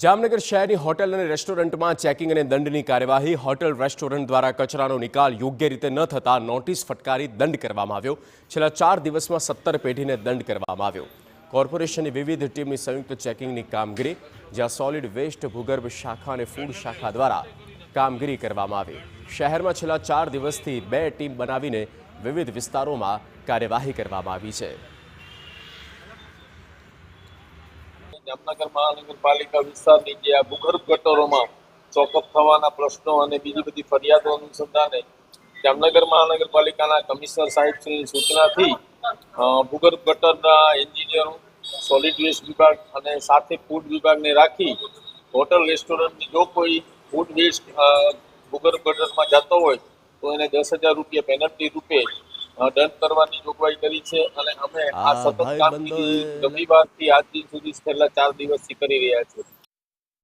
જામનગર શહેરની હોટેલ અને રેસ્ટોરન્ટમાં ચેકિંગ અને દંડની કાર્યવાહી. હોટેલ રેસ્ટોરન્ટ દ્વારા કચરાનો નિકાલ યોગ્ય રીતે ન થતા નોટિસ ફટકારી દંડ કરવામાં આવ્યો. છેલ્લા 4 દિવસમાં 17 પેઢીને દંડ કરવામાં આવ્યો. કોર્પોરેશનની વિવિધ ટીમની સંયુક્ત ચેકિંગની કામગીરી, જ્યાં સોલિડ વેસ્ટ, ભૂગર્ભ શાખા અને ફૂડ શાખા દ્વારા કામગીરી કરવામાં આવી. શહેરમાં છેલ્લા 4 દિવસથી 2 ટીમ બનાવીને વિવિધ વિસ્તારોમાં કાર્યવાહી કરવામાં આવી છે. જામનગર મહાનગરપાલિકા વિસ્તારની જે આ ભૂગર્ભ ગટરોમાં ચોકઅપ થવાના પ્રશ્નો અને બીજી બધી ફરિયાદો અનુસંધાને જામનગર મહાનગરપાલિકાના કમિશનર સાહેબશ્રીની સૂચનાથી ભૂગર્ભ ગટરના એન્જિનિયરો, સોલિડ વેસ્ટ વિભાગ અને સાથે ફૂડ વિભાગને રાખી હોટલ રેસ્ટોરન્ટની જો કોઈ ફૂડ વેસ્ટ ભૂગર્ભ ગટરમાં જતો હોય તો એને 10,000 રૂપિયા પેનલ્ટી રૂપે દંડ કરવાની જોગવાઈ કરી છે. અને અમે આ સતત કામગીરી રવિવારથી આજ દિન સુધી છેલ્લા 4 દિવસથી કરી રહ્યા છીએ.